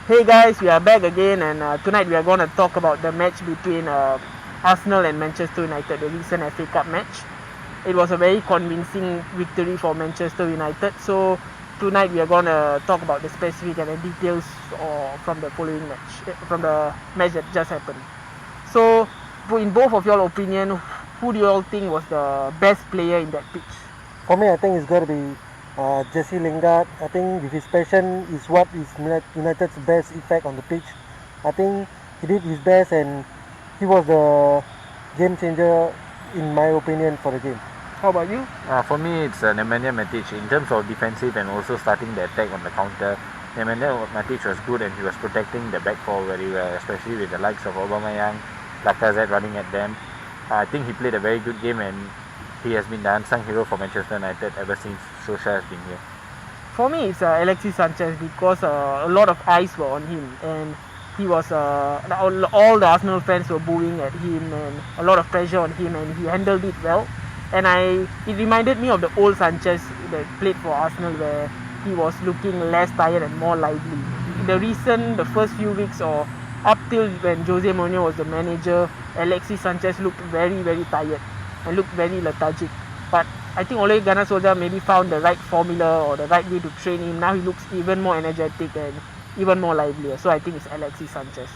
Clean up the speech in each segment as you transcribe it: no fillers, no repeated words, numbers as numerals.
Hey guys, we are back again, and tonight we are going to talk about the match between Arsenal and Manchester United, the recent FA Cup match. It was a very convincing victory for Manchester United. So tonight we are going to talk about the specific and the details from the following match, from the match that just happened. So, in both of your opinion, who do you all think was the best player in that pitch? For me, I think it's got to be Jesse Lingard. I think with his passion is what is United's best effect on the pitch. I think he did his best and he was the game changer in my opinion for the game. How about you? For me, it's Nemanja Matic. In terms of defensive and also starting the attack on the counter, Nemanja Matic was good and he was protecting the back four very well, especially with the likes of Aubameyang, Lacazette running at them. I think he played a very good game and he has been the unsung hero for Manchester United ever since Solskjær has been here. For me, it's Alexis Sanchez because a lot of eyes were on him, and he was all the Arsenal fans were booing at him, and a lot of pressure on him, and he handled it well. And it reminded me of the old Sanchez that played for Arsenal, where he was looking less tired and more lively. In the first few weeks or up till when Jose Mourinho was the manager, Alexis Sanchez looked very, very tired and looked very lethargic. But I think Ole Gunnar Solskjær maybe found the right formula or the right way to train him. Now he looks even more energetic and even more livelier. So I think it's Alexis Sanchez.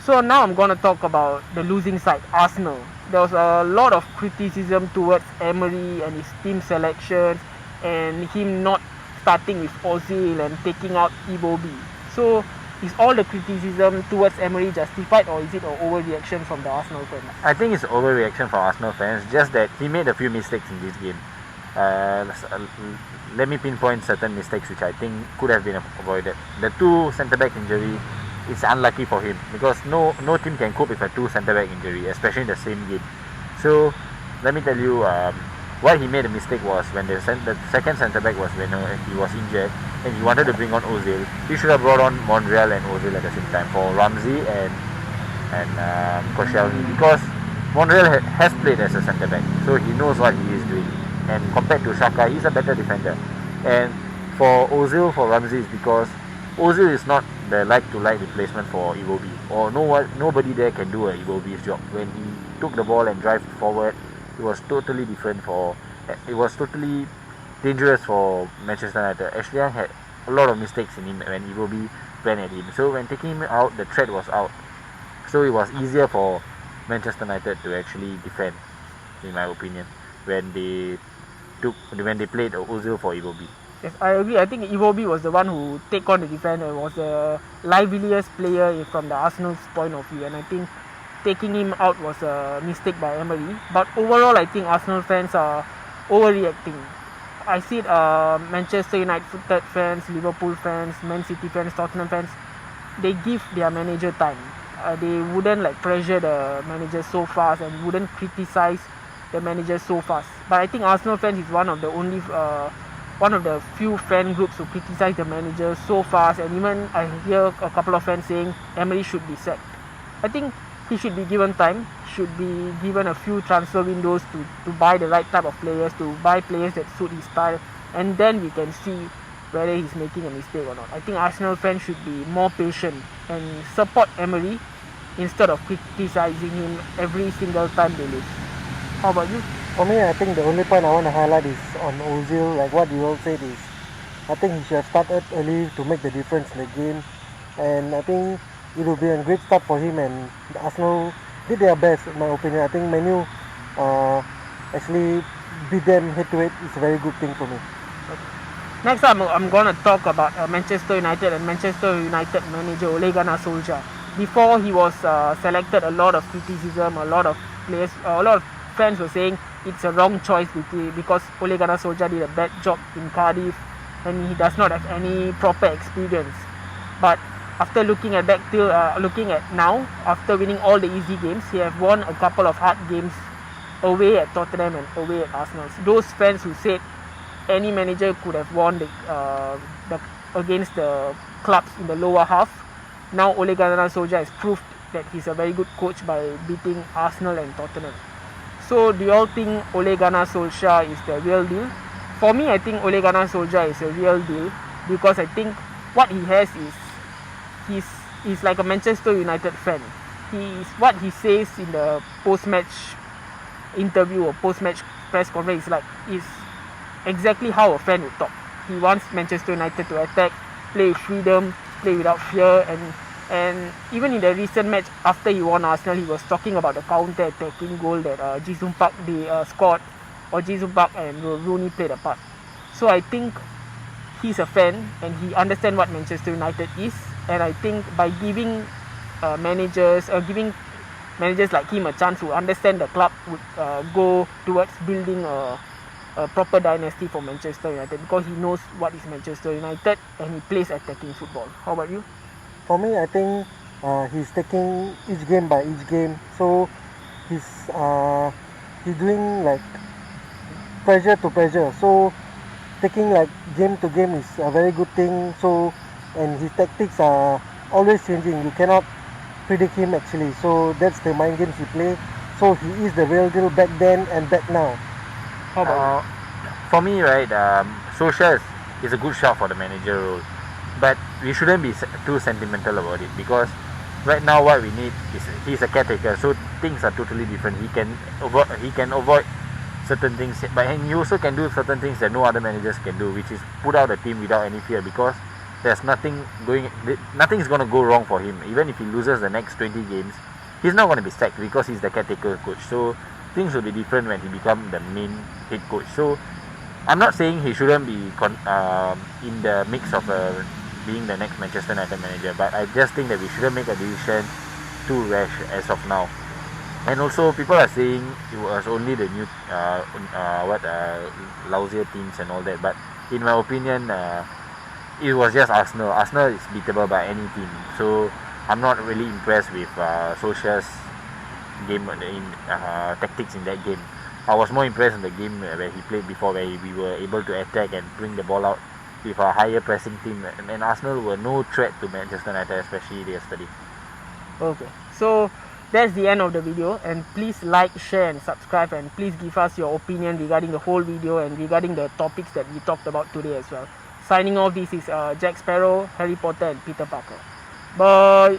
So now I'm going to talk about the losing side, Arsenal. There was a lot of criticism towards Emery and his team selection and him not starting with Ozil and taking out Iwobi. So is all the criticism towards Emery justified, or is it an overreaction from the Arsenal fans? I think it's overreaction for Arsenal fans, just that he made a few mistakes in this game. Let me pinpoint certain mistakes which I think could have been avoided. The two centre-back injury is unlucky for him because no team can cope with a two centre-back injury, especially in the same game. So let me tell you, why he made a mistake was when the second centre-back was when he was injured and he wanted to bring on Ozil. He should have brought on Monreal and Ozil at the same time for Ramsey and Koscielny, because Monreal has played as a centre-back, so he knows what he is doing. And compared to Xhaka, he's a better defender. And for Ozil, for Ramsey, is because Ozil is not the like-to-like replacement for Iwobi, or nobody there can do a Iwobi's job. When he took the ball and drive forward, it was totally different it was totally dangerous for Manchester United. Ashley Young had a lot of mistakes in him when Iwobi ran at him. So when taking him out, the threat was out. So it was easier for Manchester United to actually defend, in my opinion, when they played Ozil for Iwobi. Yes, I agree. I think Iwobi was the one who take on the defense and was the liveliest player from the Arsenal's point of view, and I think taking him out was a mistake by Emery. But overall, I think Arsenal fans are overreacting. I see it, Manchester United fans, Liverpool fans, Man City fans, Tottenham fans, they give their manager time. They wouldn't pressure the manager so fast and wouldn't criticize the manager so fast. But I think Arsenal fans is one of the few fan groups who criticize the manager so fast, and even I hear a couple of fans saying Emery should be sacked. I think he should be given time, should be given a few transfer windows to buy the right type of players, to buy players that suit his style, and then we can see whether he's making a mistake or not. I think Arsenal fans should be more patient and support Emery instead of criticizing him every single time they lose. How about you? For me, I think the only point I want to highlight is on Ozil. Like what you all said is, I think he should have started early to make the difference in the game, and I think it will be a great start for him, and the Arsenal did their best in my opinion. I think Man U actually beat them head to head. It's a very good thing for me. Next up, I'm going to talk about Manchester United and Manchester United manager Ole Gunnar Solskjær. Before he was selected, a lot of criticism, a lot of fans were saying it's a wrong choice because Ole Gunnar Solskjær did a bad job in Cardiff and he does not have any proper experience. But after looking at now, after winning all the easy games, he have won a couple of hard games away at Tottenham and away at Arsenal. Those fans who said any manager could have won against the clubs in the lower half, now Ole Gunnar Solskjær has proved that he's a very good coach by beating Arsenal and Tottenham. So do you all think Ole Gunnar Solskjær is the real deal? For me, I think Ole Gunnar Solskjær is a real deal because I think what he has is he's like a Manchester United fan. What he says in the post-match interview or post-match press conference is exactly how a fan would talk. He wants Manchester United to attack, play with freedom, play without fear, and even in the recent match after he won Arsenal, he was talking about the counter-attacking goal that Ji-sung Park scored, or Ji-sung Park and Rooney played a part. So I think he's a fan and he understands what Manchester United is, and I think by giving managers like him a chance who understand the club would go towards building a proper dynasty for Manchester United, because he knows what is Manchester United and he plays attacking football. How about you? For me, I think he's taking each game by each game. So he's doing like pressure to pressure. So taking like game to game is a very good thing. So, and his tactics are always changing. You cannot predict him actually. So that's the mind games he play. So he is the real deal back then and back now. How about For me, right, Solskjær is a good shout for the manager role, but we shouldn't be too sentimental about it, because right now what we need is he's a caretaker, so things are totally different. He can avoid certain things, but he also can do certain things that no other managers can do, which is put out a team without any fear, because there's nothing's going to go wrong for him. Even if he loses the next 20 games, he's not going to be sacked because he's the caretaker coach. So things will be different when he becomes the main head coach. So I'm not saying he shouldn't be in the mix of being the next Manchester United manager, but I just think that we shouldn't make a decision too rash as of now. And also, people are saying it was only the new lousier teams and all that, but in my opinion, it was just Arsenal. Arsenal is beatable by any team, so I'm not really impressed with Solskjaer's game in tactics in that game. I was more impressed in the game where he played before, where we were able to attack and bring the ball out with a higher pressing team, and Arsenal were no threat to Manchester United, especially yesterday. Okay, so that's the end of the video, and please like, share and subscribe, and please give us your opinion regarding the whole video and regarding the topics that we talked about today as well. Signing off, this is Jack Sparrow, Harry Potter and Peter Parker. Bye.